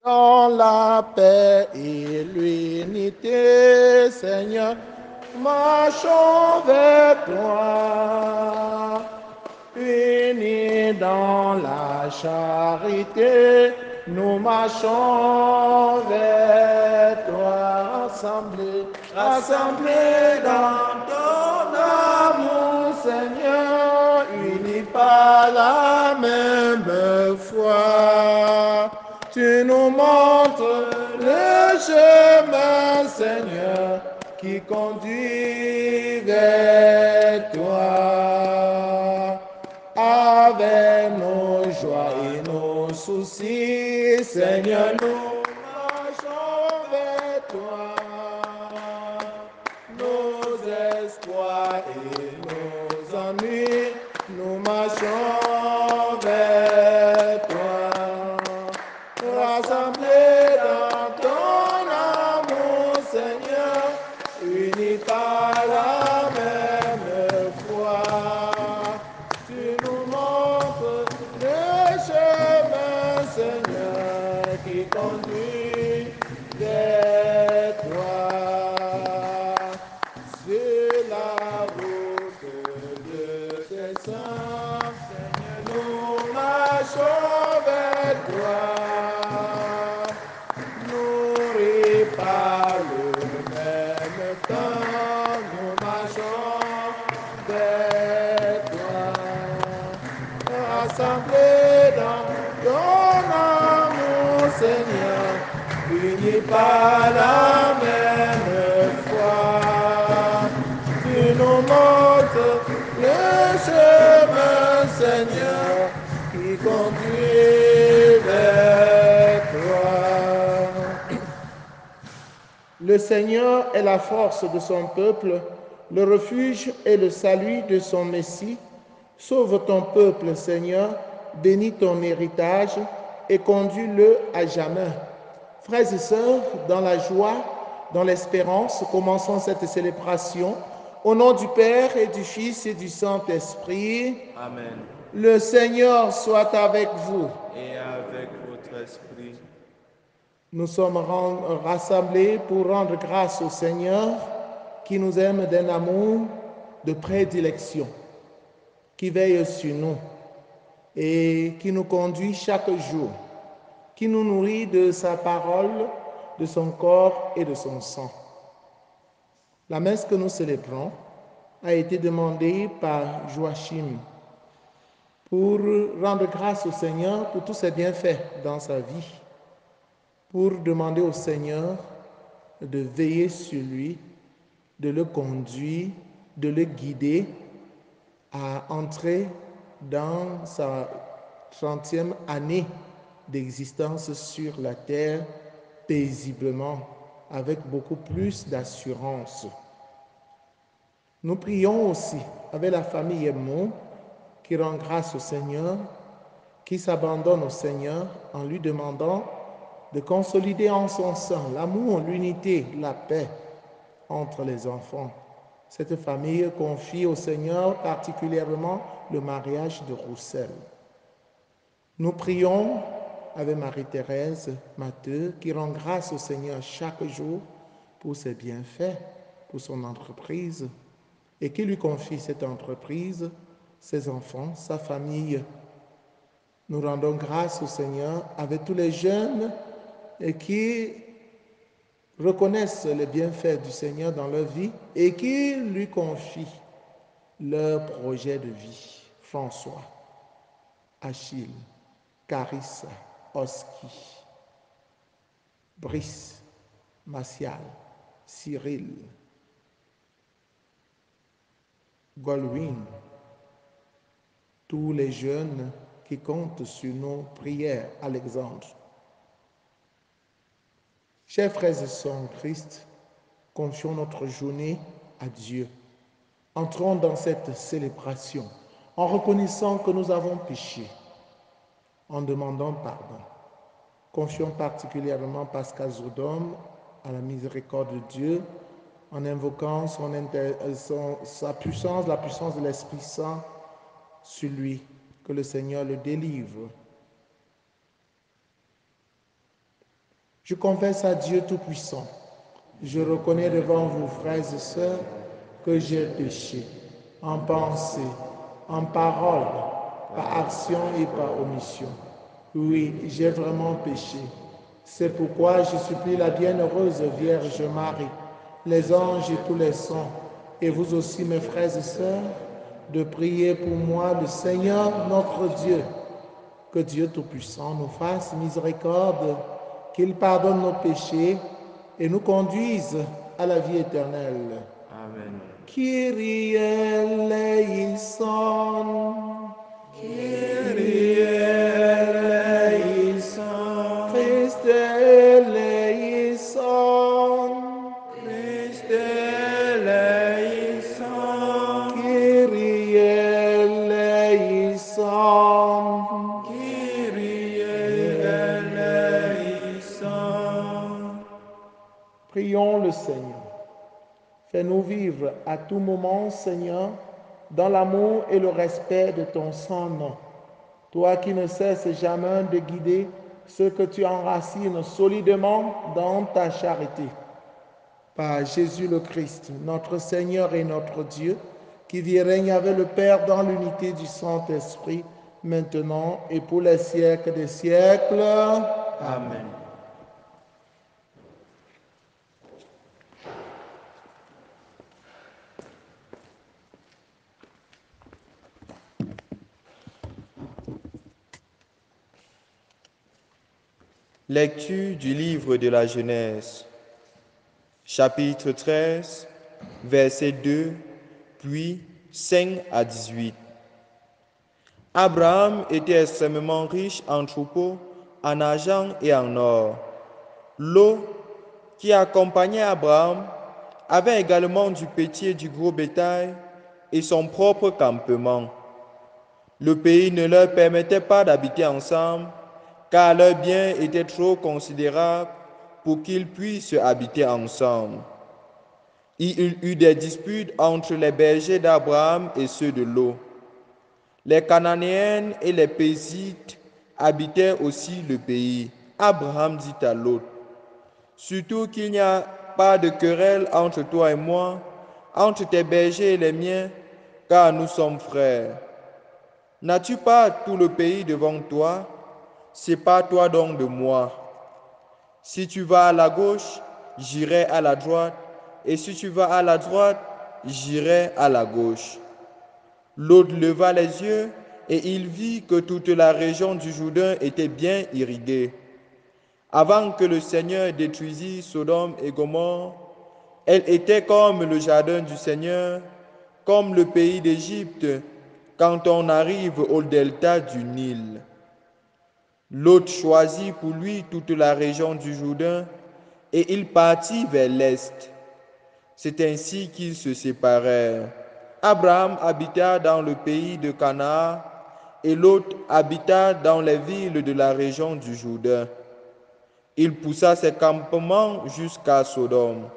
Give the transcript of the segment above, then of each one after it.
Dans la paix et l'unité, Seigneur, marchons vers toi. Unis dans la charité, nous marchons vers toi. Rassemblés dans ton amour, Seigneur, unis par la même foi. Tu nous montres le chemin, Seigneur, qui conduit vers toi. Avec nos joies et nos soucis, Seigneur, nous marchons vers toi. Nos espoirs et nos ennuis, nous marchons vers toi. Rassemblés dans ton amour, Seigneur, unis par la même foi. Tu nous montres le chemin, Seigneur, qui conduit vers toi. Sur la route de tes saints, Seigneur, nous marchons vers toi. Nourris par le même temps, nous marchons vers toi. Rassemblés dans ton amour, Seigneur, unis par la même foi. Tu nous montres le chemin, Seigneur, qui conduit vers toi. Le Seigneur est la force de son peuple, le refuge et le salut de son Messie. Sauve ton peuple, Seigneur, bénis ton héritage et conduis-le à jamais. Frères et sœurs, dans la joie, dans l'espérance, commençons cette célébration. Au nom du Père et du Fils et du Saint-Esprit. Amen. Le Seigneur soit avec vous. Et avec votre esprit. Nous sommes rassemblés pour rendre grâce au Seigneur qui nous aime d'un amour de prédilection, qui veille sur nous et qui nous conduit chaque jour, qui nous nourrit de sa parole, de son corps et de son sang. La messe que nous célébrons a été demandée par Joachim pour rendre grâce au Seigneur pour tous ses bienfaits dans sa vie, pour demander au Seigneur de veiller sur lui, de le conduire, de le guider à entrer dans sa 30e année d'existence sur la terre paisiblement, avec beaucoup plus d'assurance. Nous prions aussi avec la famille Aimon qui rend grâce au Seigneur, qui s'abandonne au Seigneur en lui demandant de consolider en son sein l'amour, l'unité, la paix entre les enfants. Cette famille confie au Seigneur particulièrement le mariage de Roussel. Nous prions avec Marie-Thérèse Matteux qui rend grâce au Seigneur chaque jour pour ses bienfaits, pour son entreprise et qui lui confie cette entreprise, ses enfants, sa famille. Nous rendons grâce au Seigneur avec tous les jeunes qui reconnaissent les bienfaits du Seigneur dans leur vie et qui lui confient leur projet de vie. François, Achille, Carissa, Oski, Brice, Martial, Cyril, Goldwyn, tous les jeunes qui comptent sur nos prières, Alexandre. Chers frères et sœurs en Christ, confions notre journée à Dieu. Entrons dans cette célébration en reconnaissant que nous avons péché, en demandant pardon. Confions particulièrement Pascal Zodome à la miséricorde de Dieu, en invoquant sa puissance, la puissance de l'Esprit Saint sur lui, que le Seigneur le délivre. Je confesse à Dieu Tout-Puissant. Je reconnais devant vous, frères et sœurs, que j'ai péché en pensée, en parole, par action et par omission. Oui, j'ai vraiment péché. C'est pourquoi je supplie la bienheureuse Vierge Marie, les anges et tous les saints, et vous aussi, mes frères et sœurs, de prier pour moi le Seigneur notre Dieu. Que Dieu Tout-Puissant nous fasse miséricorde, qu'il pardonne nos péchés et nous conduise à la vie éternelle. Amen. Kyrie eleison, Kyrie eleison, Christe eleison, Christe eleison, Kyrie eleison. Kyrie eleison. Prions le Seigneur. Fais-nous vivre à tout moment, Seigneur, dans l'amour et le respect de ton saint nom. Toi qui ne cesses jamais de guider ceux que tu enracines solidement dans ta charité. Par Jésus le Christ, notre Seigneur et notre Dieu, qui vit et règne avec le Père dans l'unité du Saint-Esprit, maintenant et pour les siècles des siècles. Amen. Lecture du livre de la Genèse, chapitre 13, versets 2, puis 5 à 18. Abraham était extrêmement riche en troupeaux, en argent et en or. Lot, qui accompagnait Abraham, avait également du petit et du gros bétail et son propre campement. Le pays ne leur permettait pas d'habiter ensemble, car leurs biens étaient trop considérables pour qu'ils puissent habiter ensemble. Il y eut des disputes entre les bergers d'Abraham et ceux de Lot. Les Cananéennes et les Périzites habitaient aussi le pays. Abraham dit à Lot, « Surtout qu'il n'y a pas de querelle entre toi et moi, entre tes bergers et les miens, car nous sommes frères. N'as-tu pas tout le pays devant toi? Sépare-toi donc de moi. Si tu vas à la gauche, j'irai à la droite, et si tu vas à la droite, j'irai à la gauche. » Lot leva les yeux, et il vit que toute la région du Jourdain était bien irriguée. Avant que le Seigneur détruisît Sodome et Gomorrhe, elle était comme le jardin du Seigneur, comme le pays d'Égypte, quand on arrive au delta du Nil. Lot choisit pour lui toute la région du Jourdain, et il partit vers l'est. C'est ainsi qu'ils se séparèrent. Abraham habita dans le pays de Canaan, et Lot habita dans les villes de la région du Jourdain. Il poussa ses campements jusqu'à Sodome.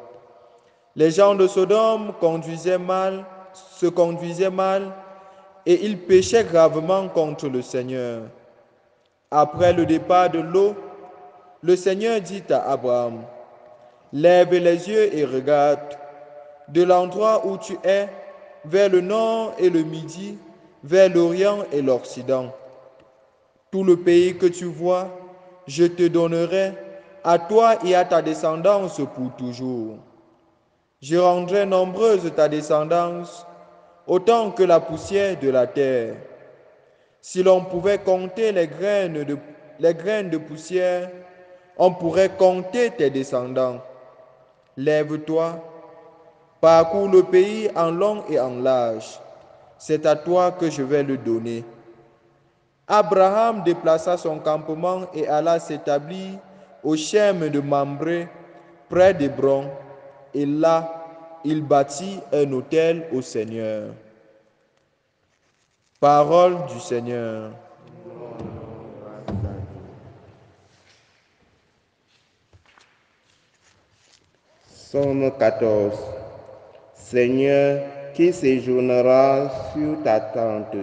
Les gens de Sodome se conduisaient mal, et ils péchaient gravement contre le Seigneur. Après le départ de Lot, le Seigneur dit à Abraham, « Lève les yeux et regarde, de l'endroit où tu es, vers le nord et le midi, vers l'orient et l'occident. Tout le pays que tu vois, je te donnerai, à toi et à ta descendance pour toujours. Je rendrai nombreuse ta descendance, autant que la poussière de la terre. Si l'on pouvait compter les graines de poussière, on pourrait compter tes descendants. Lève-toi, parcours le pays en long et en large. C'est à toi que je vais le donner. » Abraham déplaça son campement et alla s'établir au Shem de Mambré, près d'Hébron, et là, il bâtit un autel au Seigneur. Parole du Seigneur. Psaume 14. Seigneur, qui séjournera sur ta tente?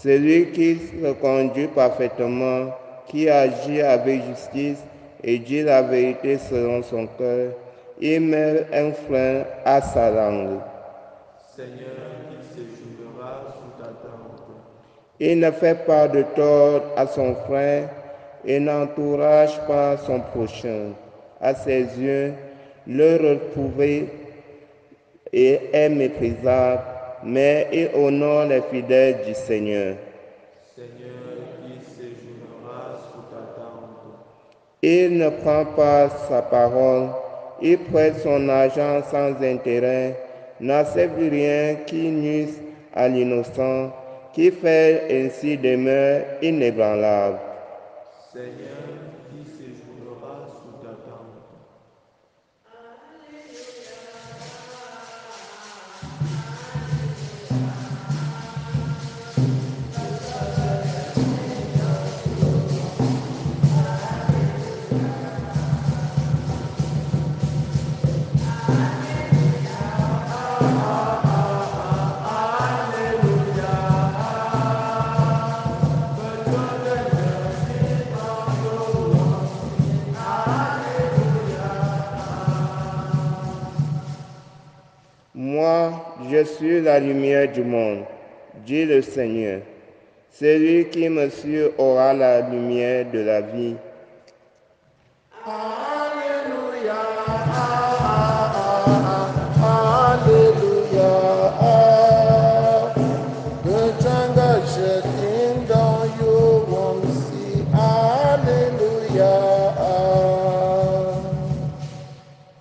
Celui qui se conduit parfaitement, qui agit avec justice et dit la vérité selon son cœur, il met un frein à sa langue. Seigneur, qui séjournera sous ta tente. Il ne fait pas de tort à son frère et n'entourage pas son prochain. À ses yeux, le reprouver est méprisable, mais il honore les fidèles du Seigneur. Seigneur, qui séjournera sous ta tente. Il ne prend pas sa parole, il prête son argent sans intérêt, n'accepte rien qui nuise à l'innocent, qui fait ainsi demeure inébranlable. Seigneur, qui séjournera sous ta tente. Moi, je suis la lumière du monde, dit le Seigneur. Celui qui me suit aura la lumière de la vie. Alléluia, Alléluia. The jungle kingdom you won't see. Alléluia.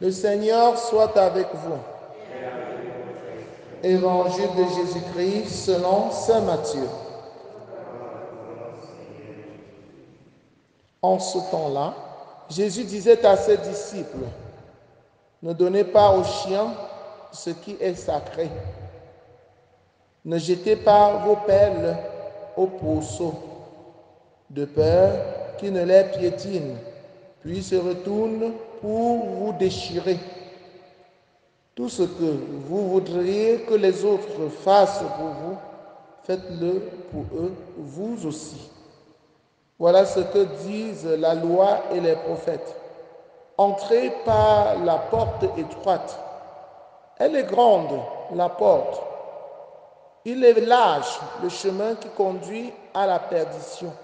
Le Seigneur soit avec vous. Évangile de Jésus-Christ selon saint Matthieu. En ce temps-là, Jésus disait à ses disciples, ne donnez pas aux chiens ce qui est sacré. Ne jetez pas vos pelles aux pourceaux, de peur qu'ils ne les piétinent, puis se retournent pour vous déchirer. Tout ce que vous voudriez que les autres fassent pour vous, faites-le pour eux, vous aussi. Voilà ce que disent la loi et les prophètes. Entrez par la porte étroite. Elle est grande, la porte. Il est large, le chemin qui conduit à la perdition.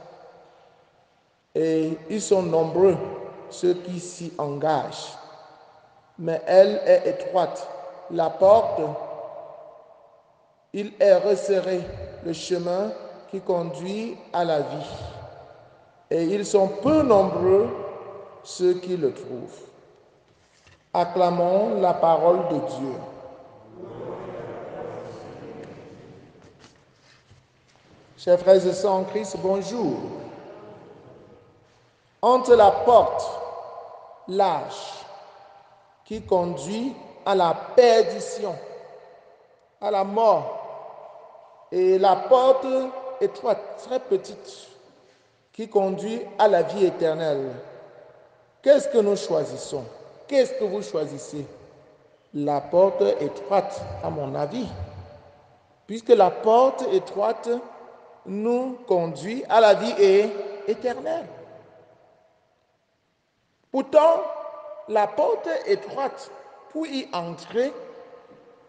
Et ils sont nombreux, ceux qui s'y engagent. Mais elle est étroite. La porte, il est resserré, le chemin qui conduit à la vie. Et ils sont peu nombreux, ceux qui le trouvent. Acclamons la parole de Dieu. Chers frères et sœurs en Christ, bonjour. Entre la porte large qui conduit à la perdition, à la mort, et la porte étroite, très petite, qui conduit à la vie éternelle, qu'est-ce que nous choisissons? Qu'est-ce que vous choisissez? La porte étroite, à mon avis, puisque la porte étroite nous conduit à la vie éternelle. Pourtant, la porte étroite, pour y entrer,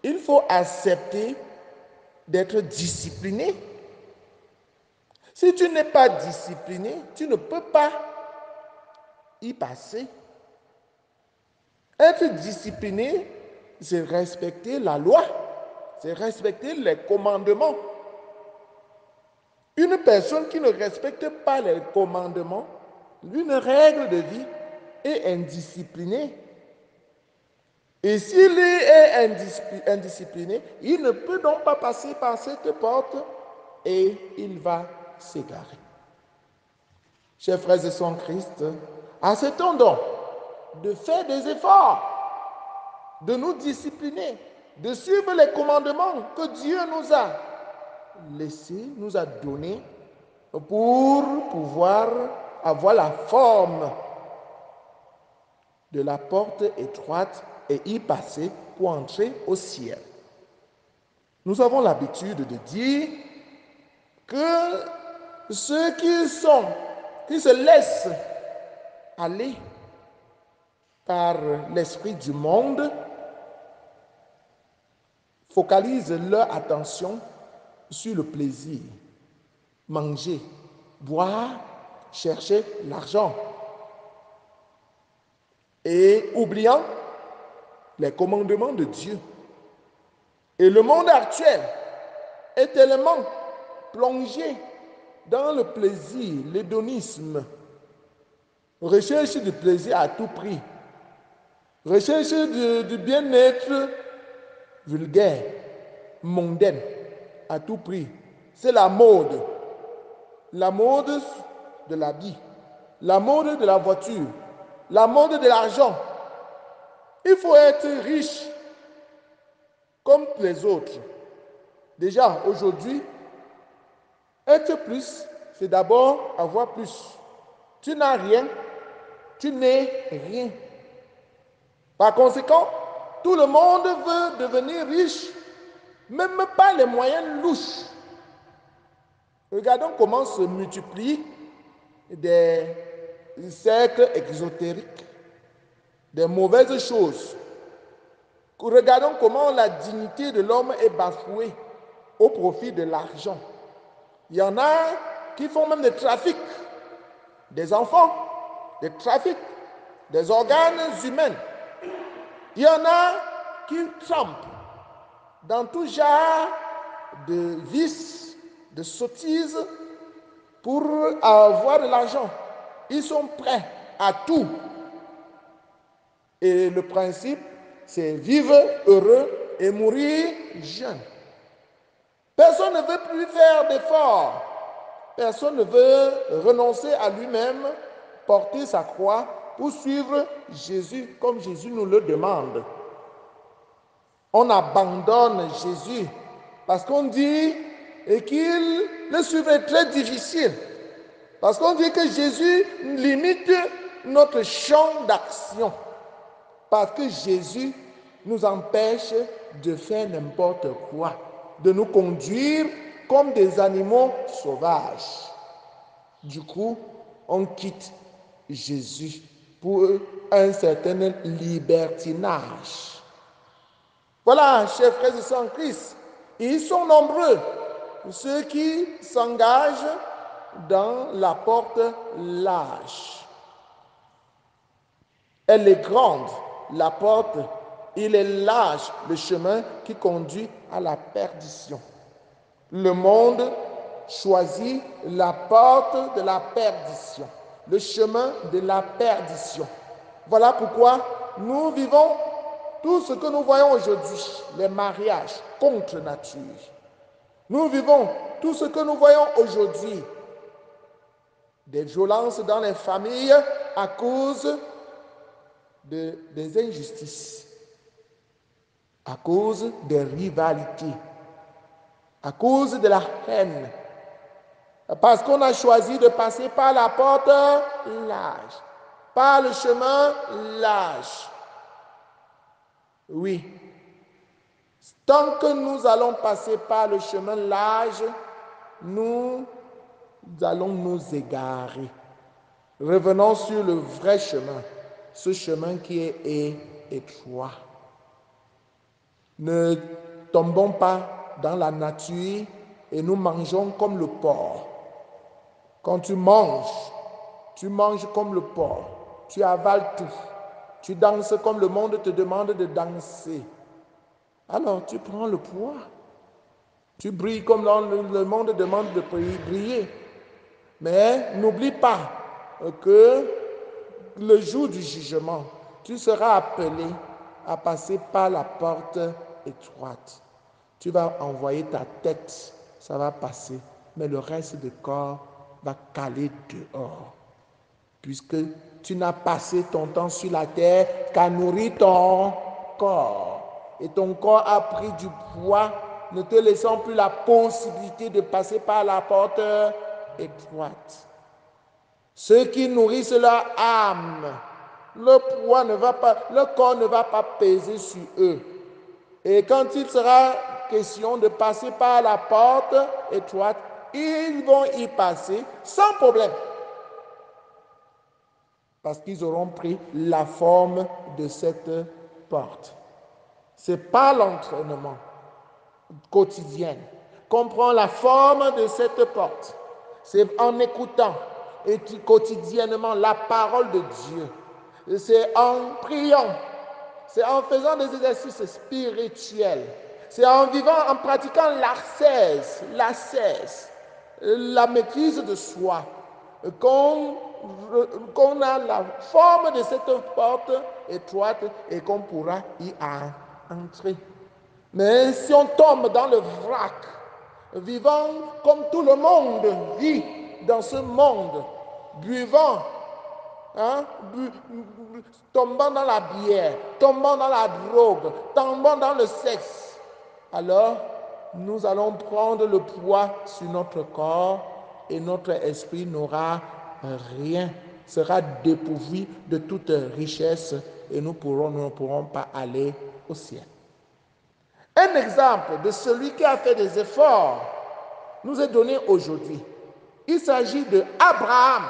il faut accepter d'être discipliné. Si tu n'es pas discipliné, tu ne peux pas y passer. Être discipliné, c'est respecter la loi, c'est respecter les commandements. Une personne qui ne respecte pas les commandements, une règle de vie, est indiscipliné. Et s'il est indiscipliné, il ne peut donc pas passer par cette porte et il va s'égarer. Chers frères et sœurs en Christ, acceptons donc de faire des efforts, de nous discipliner, de suivre les commandements que Dieu nous a laissés, nous a donnés pour pouvoir avoir la forme de la porte étroite et y passer pour entrer au ciel. Nous avons l'habitude de dire que ceux qui se laissent aller par l'esprit du monde focalisent leur attention sur le plaisir, manger, boire, chercher l'argent, et oubliant les commandements de Dieu. Et le monde actuel est tellement plongé dans le plaisir, l'hédonisme, recherche du plaisir à tout prix, recherche du bien-être vulgaire, mondaine, à tout prix. C'est la mode de l'habit, la mode de la voiture, la mode de l'argent. Il faut être riche comme les autres. Déjà, aujourd'hui, être plus, c'est d'abord avoir plus. Tu n'as rien, tu n'es rien. Par conséquent, tout le monde veut devenir riche, même pas les moyens louches. Regardons comment se multiplient des cercles exotériques, des mauvaises choses. Regardons comment la dignité de l'homme est bafouée au profit de l'argent. Il y en a qui font même des trafics, des enfants, des trafics, des organes humains. Il y en a qui trempent dans tout genre de vices, de sottises pour avoir de l'argent. Ils sont prêts à tout. Et le principe, c'est vivre heureux et mourir jeune. Personne ne veut plus faire d'efforts. Personne ne veut renoncer à lui-même, porter sa croix pour suivre Jésus comme Jésus nous le demande. On abandonne Jésus parce qu'on dit qu'il le suivre est très difficile. Parce qu'on dit que Jésus limite notre champ d'action. Parce que Jésus nous empêche de faire n'importe quoi, de nous conduire comme des animaux sauvages. Du coup, on quitte Jésus pour un certain libertinage. Voilà, chers frères et sœurs en Christ, ils sont nombreux, ceux qui s'engagent dans la porte large. Elle est grande, la porte, il est large, le chemin qui conduit à la perdition. Le monde choisit la porte de la perdition, le chemin de la perdition. Voilà pourquoi nous vivons tout ce que nous voyons aujourd'hui, les mariages contre nature. Nous vivons tout ce que nous voyons aujourd'hui, des violences dans les familles à cause des injustices, à cause des rivalités, à cause de la haine, parce qu'on a choisi de passer par la porte large, par le chemin large. Oui, tant que nous allons passer par le chemin large, nous allons nous égarer. Revenons sur le vrai chemin, ce chemin qui est étroit. Ne tombons pas dans la nature et nous mangeons comme le porc. Quand tu manges comme le porc, tu avales tout. Tu danses comme le monde te demande de danser. Alors tu prends le poids. Tu brilles comme le monde demande de briller. Mais n'oublie pas que le jour du jugement, tu seras appelé à passer par la porte étroite. Tu vas envoyer ta tête, ça va passer, mais le reste du corps va caler dehors. Puisque tu n'as passé ton temps sur la terre qu'à nourrir ton corps. Et ton corps a pris du poids, ne te laissant plus la possibilité de passer par la porte étroite. Ceux qui nourrissent leur âme, le corps ne va pas peser sur eux. Et quand il sera question de passer par la porte étroite, ils vont y passer sans problème. Parce qu'ils auront pris la forme de cette porte. Ce n'est pas l'entraînement quotidien qu'on prend la forme de cette porte. C'est en écoutant quotidiennement la parole de Dieu. C'est en priant. C'est en faisant des exercices spirituels. C'est en vivant, en pratiquant l'ascèse, la maîtrise de soi, qu'on a la forme de cette porte étroite et qu'on pourra y entrer. Mais si on tombe dans le vrac, vivant comme tout le monde vit dans ce monde, buvant, tombant dans la bière, tombant dans la drogue, tombant dans le sexe, alors nous allons prendre le poids sur notre corps et notre esprit n'aura rien, sera dépourvu de toute richesse et nous ne pourrons pas aller au ciel. Un exemple de celui qui a fait des efforts nous est donné aujourd'hui. Il s'agit de Abraham.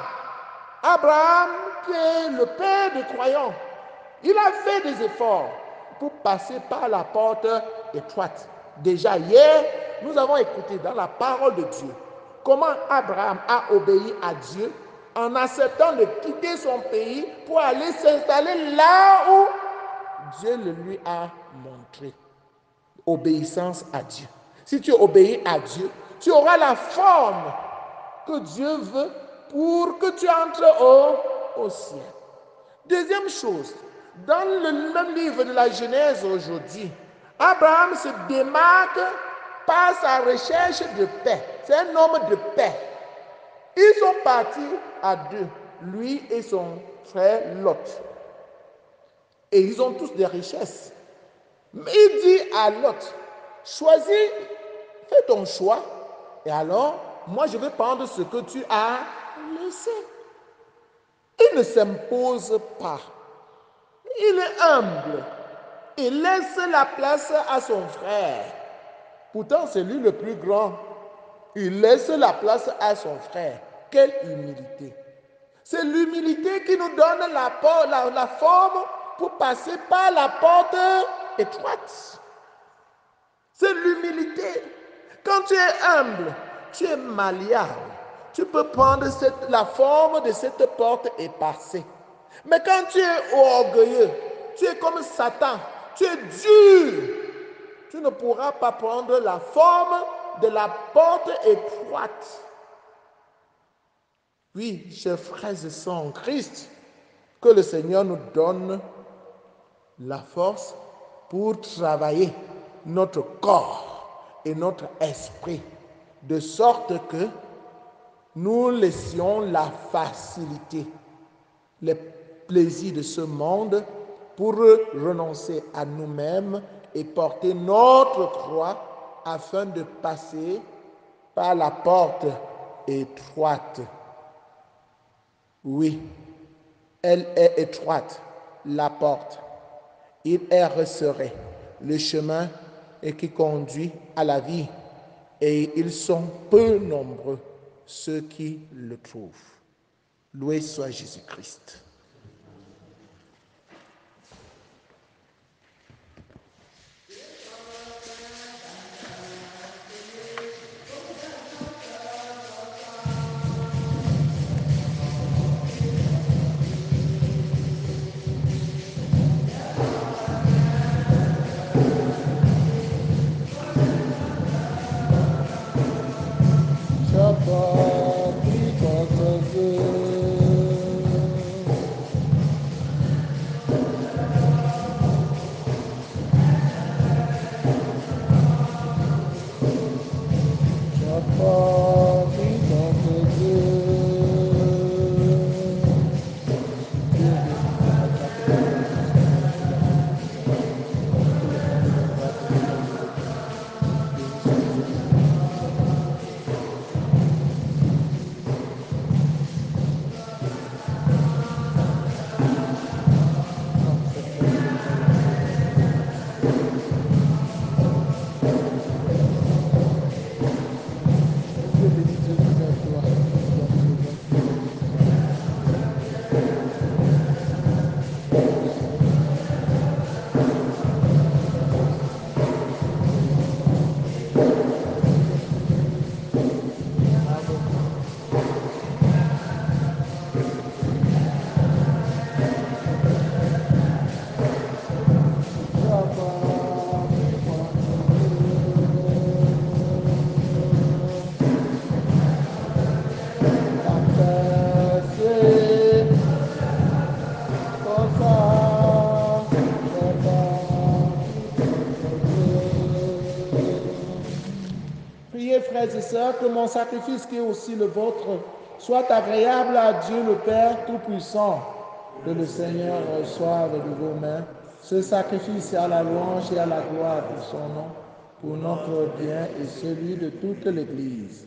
Abraham, qui est le père des croyants, il a fait des efforts pour passer par la porte étroite. Déjà hier, nous avons écouté dans la parole de Dieu comment Abraham a obéi à Dieu en acceptant de quitter son pays pour aller s'installer là où Dieu le lui a montré. Obéissance à Dieu. Si tu obéis à Dieu, tu auras la forme que Dieu veut pour que tu entres au ciel. Deuxième chose, dans le même livre de la Genèse aujourd'hui, Abraham se démarque par sa recherche de paix. C'est un homme de paix. Ils sont partis à deux, lui et son frère Lot. Et ils ont tous des richesses. Mais il dit à Lot, choisis, fais ton choix, et alors, moi je vais prendre ce que tu as laissé. Il ne s'impose pas. Il est humble. Il laisse la place à son frère. Pourtant, c'est lui le plus grand. Il laisse la place à son frère. Quelle humilité. C'est l'humilité qui nous donne la forme pour passer par la porte étroite. C'est l'humilité. Quand tu es humble, tu es malléable. Tu peux prendre la forme de cette porte et passer. Mais quand tu es orgueilleux, tu es comme Satan, tu es dur, tu ne pourras pas prendre la forme de la porte étroite. Oui, chers frères et sœurs en Christ, que le Seigneur nous donne la force pour travailler notre corps et notre esprit, de sorte que nous laissions la facilité, les plaisirs de ce monde pour renoncer à nous-mêmes et porter notre croix afin de passer par la porte étroite. Oui, elle est étroite, la porte. Il est resserré, le chemin qui conduit à la vie, et ils sont peu nombreux ceux qui le trouvent. Loué soit Jésus-Christ. Seigneur, que mon sacrifice qui est aussi le vôtre soit agréable à Dieu le Père Tout-Puissant. Que le Seigneur reçoive de vos mains ce sacrifice à la louange et à la gloire pour son nom, pour notre bien et celui de toute l'Église.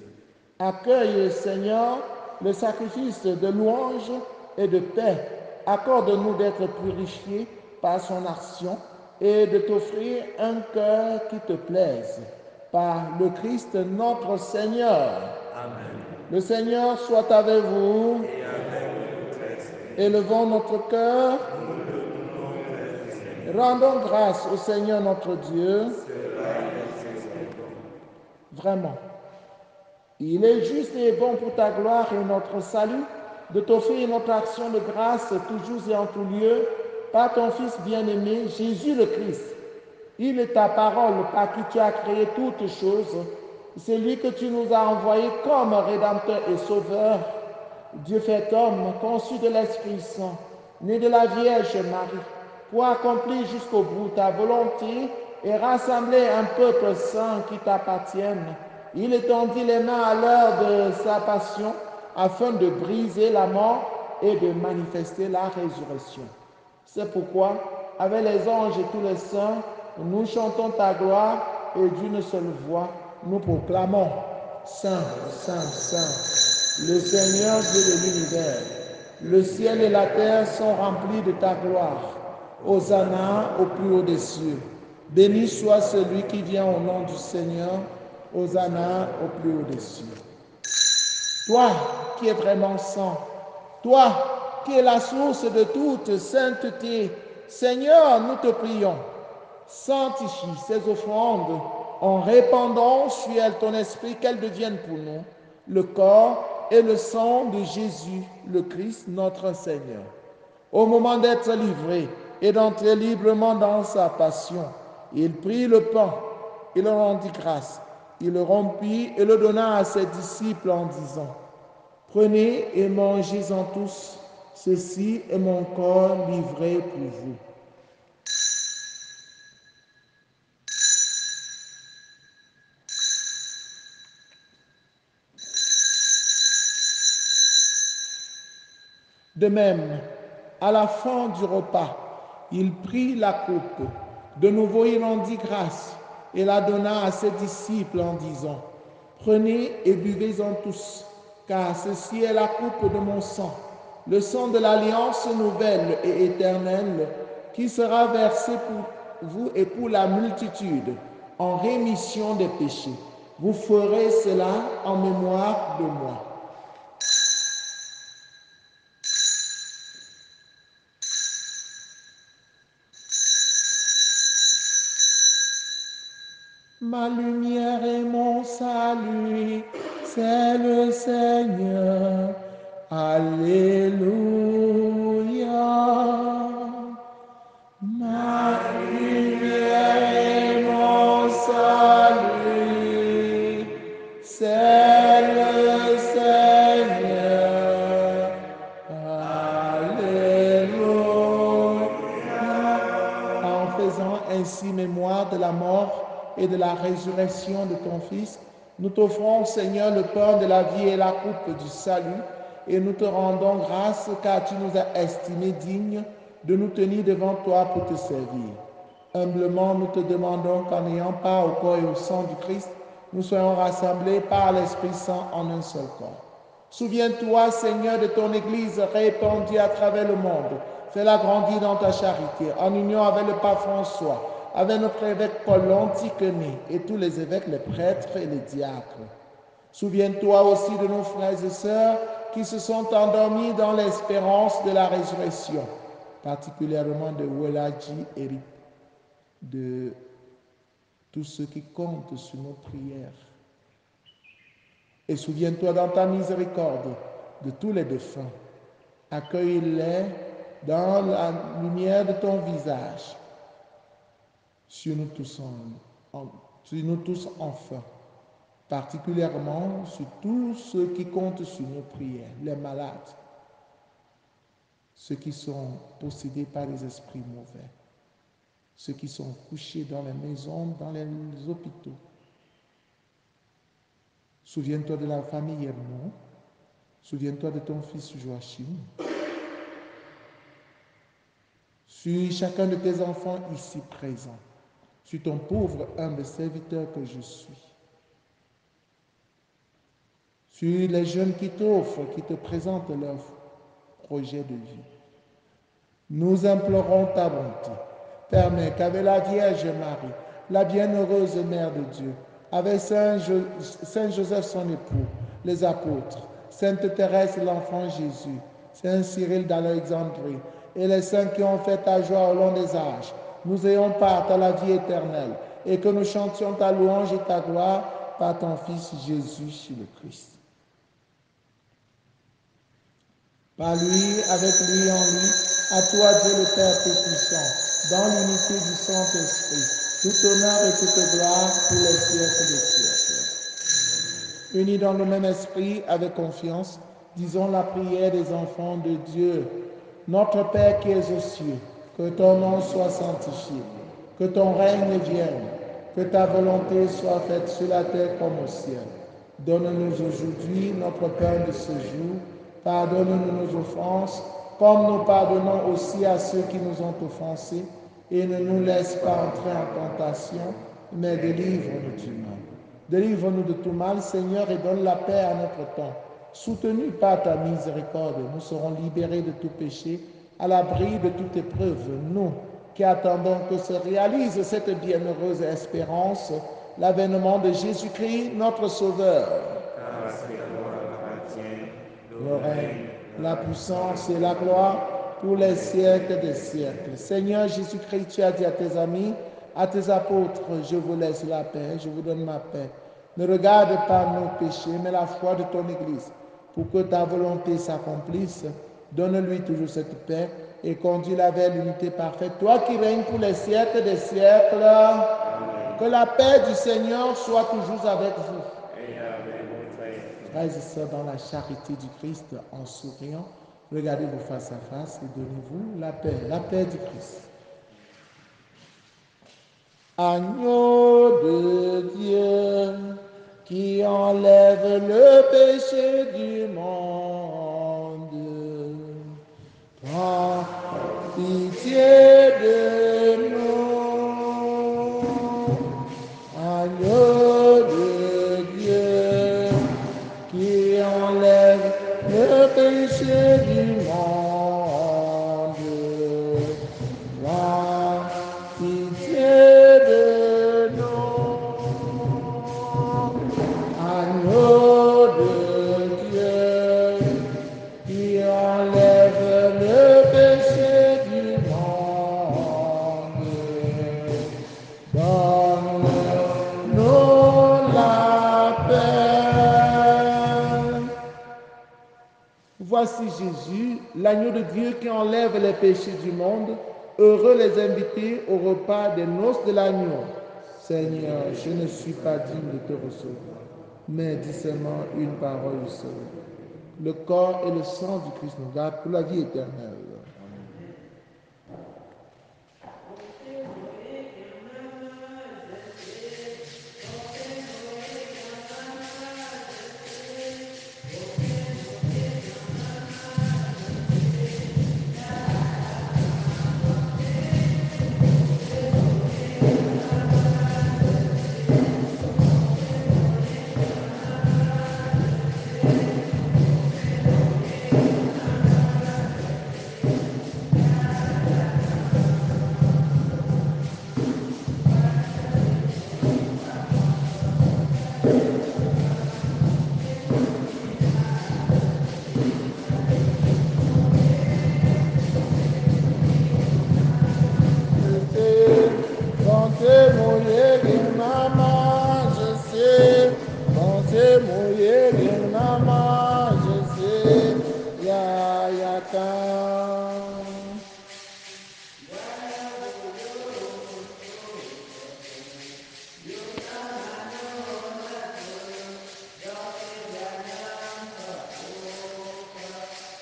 Accueille, Seigneur, le sacrifice de louange et de paix. Accorde-nous d'être purifiés par son action et de t'offrir un cœur qui te plaise. Par le Christ notre Seigneur. Amen. Le Seigneur soit avec vous. Et avec votre esprit. Élevons notre cœur. Rendons grâce au Seigneur notre Dieu. Vraiment. Il est juste et bon pour ta gloire et notre salut de t'offrir notre action de grâce toujours et en tout lieu par ton Fils bien-aimé, Jésus le Christ. Il est ta parole par qui tu as créé toutes choses. C'est lui que tu nous as envoyé comme Rédempteur et Sauveur. Dieu fait homme, conçu de l'Esprit Saint, né de la Vierge Marie, pour accomplir jusqu'au bout ta volonté et rassembler un peuple saint qui t'appartienne. Il étendit les mains à l'heure de sa passion afin de briser la mort et de manifester la résurrection. C'est pourquoi, avec les anges et tous les saints, nous chantons ta gloire et d'une seule voix, nous proclamons Saint, Saint, Saint, le Seigneur Dieu de l'univers. Le ciel et la terre sont remplis de ta gloire. Hosanna au plus haut des cieux. Béni soit celui qui vient au nom du Seigneur. Hosanna au plus haut des cieux. Toi qui es vraiment saint, toi qui es la source de toute sainteté, Seigneur, nous te prions, sanctifie ces offrandes en répandant sur elles ton esprit, qu'elles deviennent pour nous le corps et le sang de Jésus, le Christ, notre Seigneur. Au moment d'être livré et d'entrer librement dans sa passion, il prit le pain, il rendit grâce, il le rompit et le donna à ses disciples en disant, prenez et mangez-en tous, ceci est mon corps livré pour vous. De même, à la fin du repas, il prit la coupe. De nouveau, il rendit grâce et la donna à ses disciples en disant, prenez et buvez-en tous, car ceci est la coupe de mon sang, le sang de l'alliance nouvelle et éternelle, qui sera versé pour vous et pour la multitude, en rémission des péchés. Vous ferez cela en mémoire de moi. Ma lumière et mon salut, c'est le Seigneur. Alléluia. Ma lumière et mon salut, c'est le Seigneur. Alléluia. En faisant ainsi mémoire de la mort et de la résurrection de ton Fils, nous t'offrons, Seigneur, le pain de la vie et la coupe du salut, et nous te rendons grâce car tu nous as estimés dignes de nous tenir devant toi pour te servir. Humblement, nous te demandons qu'en ayant part au corps et au sang du Christ, nous soyons rassemblés par l'Esprit Saint en un seul corps. Souviens-toi, Seigneur, de ton Église répandue à travers le monde. Fais-la grandir dans ta charité, en union avec le pape François, avec notre évêque Paul l'Antiquené et tous les évêques, les prêtres et les diacres. Souviens-toi aussi de nos frères et sœurs qui se sont endormis dans l'espérance de la résurrection, particulièrement de Welaji et de tous ceux qui comptent sur nos prières. Et souviens-toi dans ta miséricorde de tous les défunts. Accueille-les dans la lumière de ton visage. Sur nous tous enfin, particulièrement sur tous ceux qui comptent sur nos prières, les malades, ceux qui sont possédés par les esprits mauvais, ceux qui sont couchés dans les maisons, dans les hôpitaux. Souviens-toi de la famille Hermon. Souviens-toi de ton fils Joachim. Sur chacun de tes enfants ici présents. Sur ton pauvre, humble serviteur que je suis. Sur les jeunes qui t'offrent, qui te présentent leur projet de vie. Nous implorons ta bonté. Permets qu'avec la Vierge Marie, la bienheureuse Mère de Dieu, avec Saint Joseph son époux, les apôtres, Sainte Thérèse l'enfant Jésus, Saint Cyril d'Alexandrie et les saints qui ont fait ta joie au long des âges, nous ayons part à la vie éternelle et que nous chantions ta louange et ta gloire par ton Fils Jésus le Christ. Par lui, avec lui, en lui, à toi Dieu le Père Tout-Puissant, dans l'unité du Saint-Esprit, tout honneur et toute gloire pour les siècles des siècles. Unis dans le même esprit, avec confiance, disons la prière des enfants de Dieu. Notre Père qui es aux cieux, que ton nom soit sanctifié, que ton règne vienne, que ta volonté soit faite sur la terre comme au ciel. Donne-nous aujourd'hui notre pain de ce jour. Pardonne-nous nos offenses, comme nous pardonnons aussi à ceux qui nous ont offensés, et ne nous laisse pas entrer en tentation, mais délivre-nous du mal. Délivre-nous de tout mal, Seigneur, et donne la paix à notre temps. Soutenus par ta miséricorde, nous serons libérés de tout péché, à l'abri de toute épreuve, nous qui attendons que se réalise cette bienheureuse espérance, l'avènement de Jésus-Christ, notre Sauveur. Le règne, la puissance et la gloire pour les siècles des siècles. Seigneur Jésus-Christ, tu as dit à tes amis, à tes apôtres, je vous laisse la paix, je vous donne ma paix. Ne regarde pas nos péchés, mais la foi de ton Église. Pour que ta volonté s'accomplisse, donne-lui toujours cette paix et conduis-la vers l'unité parfaite. Toi qui règnes pour les siècles des siècles, que la paix du Seigneur soit toujours avec vous. Frères et sœurs, dans la charité du Christ, en souriant, regardez-vous face à face et donnez-vous la paix du Christ. Agneau de Dieu, qui enlève le péché du monde, prends pitié de nous. Agneau de Dieu, qui enlève le péché du monde. Prends pitié de nous. Agneau de Dieu, qui enlève le péché du monde. Donne-nous la paix. Voici Jésus, l'agneau de Dieu qui enlève les péchés du monde. Heureux les invités au repas des noces de l'agneau. Seigneur, je ne suis pas digne de te recevoir, mais dis seulement une parole seule. Le corps et le sang du Christ nous gardent pour la vie éternelle.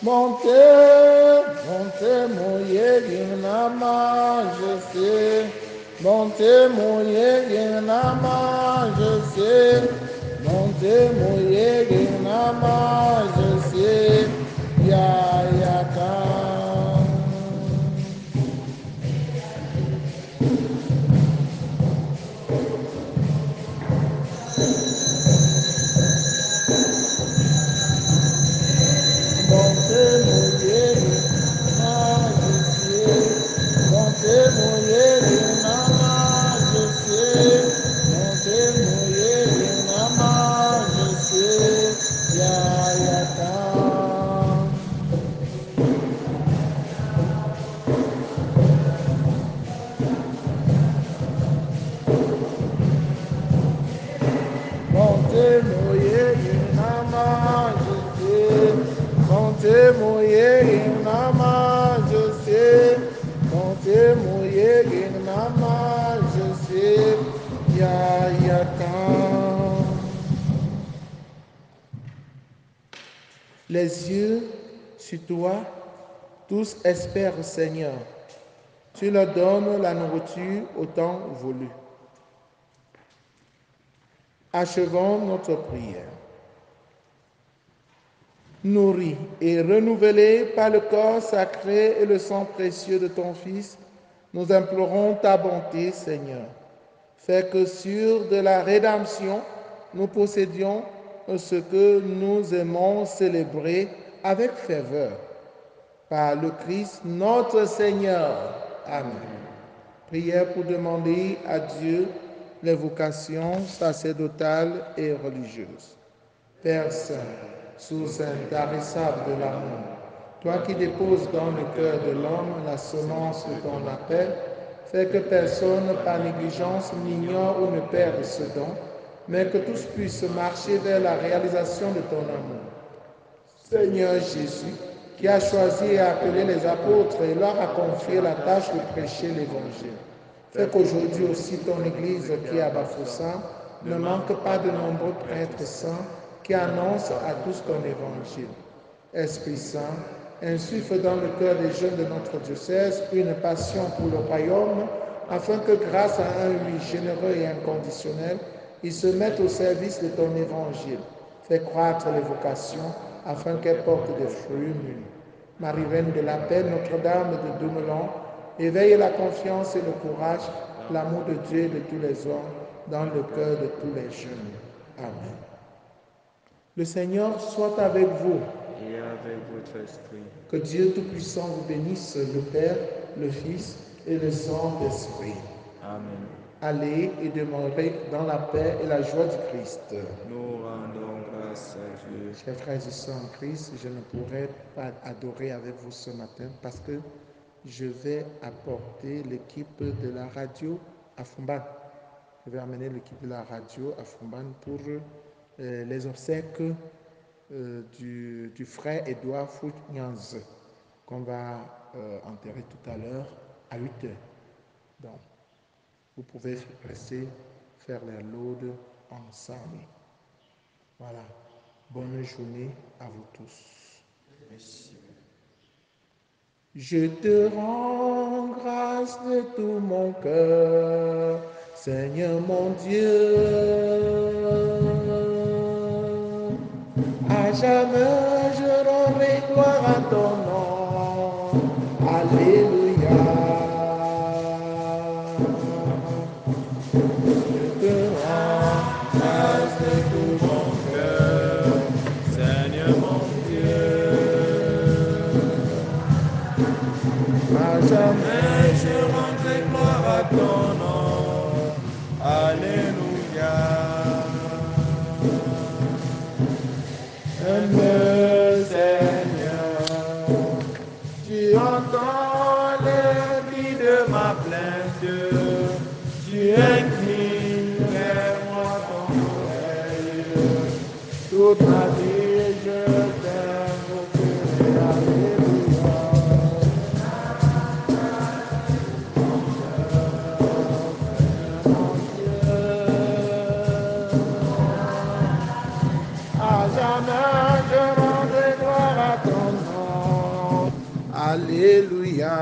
Montez, montez, mouillé, guinama, je sais. Montez, mouillé, guinama, je sais. Montez, Monte moyege nama je sais ya yaka. Monte moyege nama je sais. Monte moyege nama je sais. Monte moyege nama je sais ya yaka. Monte moyege nama je sais. Monte moyege nama je sais. Monte moyege nama je sais ya yaka. Les yeux sur toi, tous espèrent, Seigneur. Tu leur donnes la nourriture au temps voulu. Achevons notre prière. Nourris et renouvelés par le corps sacré et le sang précieux de ton Fils, nous implorons ta bonté, Seigneur. Fais que sur de la rédemption, nous possédions ce que nous aimons célébrer avec ferveur. Par le Christ notre Seigneur. Amen. Prière pour demander à Dieu les vocations sacerdotales et religieuses. Père Saint, source intarissable de l'amour, toi qui déposes dans le cœur de l'homme la semence de ton appel, fais que personne par négligence n'ignore ou ne perde ce don, mais que tous puissent marcher vers la réalisation de ton amour. Seigneur Jésus, qui a choisi et appelé les apôtres et leur a confié la tâche de prêcher l'Évangile, fais qu'aujourd'hui aussi ton Église qui est à Bafoussam ne manque pas de nombreux prêtres saints qui annoncent à tous ton Évangile. Esprit Saint, insuffle dans le cœur des jeunes de notre diocèse une passion pour le royaume, afin que grâce à un oui généreux et inconditionnel, ils se mettent au service de ton Évangile. Fais croître les vocations, afin qu'elles portent des fruits mûrs. Marie Reine de la paix, Notre-Dame de Doumelon, éveille la confiance et le courage, l'amour de Dieu et de tous les hommes, dans le cœur de tous les jeunes. Amen. Le Seigneur soit avec vous. Et avec votre esprit. Que Dieu Tout-Puissant vous bénisse, le Père, le Fils et le Saint-Esprit. Amen. Allez et demeurez dans la paix et la joie du Christ. Nous rendons grâce à Dieu. Chers frères et sœurs en Christ, je ne pourrai pas adorer avec vous ce matin parce que je vais apporter l'équipe de la radio à Fumban. Je vais amener l'équipe de la radio à Fumban pour les obsèques du frère Edouard Foutnyanz qu'on va enterrer tout à l'heure à 8 heures. Donc, vous pouvez rester faire les laudes ensemble. Voilà. Bonne journée à vous tous. Merci. Je te rends grâce de tout mon cœur, Seigneur mon Dieu. À jamais je rendrai gloire à ton nom. Alléluia. Je te rends grâce de tout mon cœur, Seigneur mon Dieu. À jamais je rendrai gloire à ton nom. Alléluia. Aime Seigneur, tu entends les cris de ma plainte, tu inclines vers moi ton oreille. Toute ma vie je t'aime, alléluia. À jamais je rendrai gloire à ton nom. Alléluia.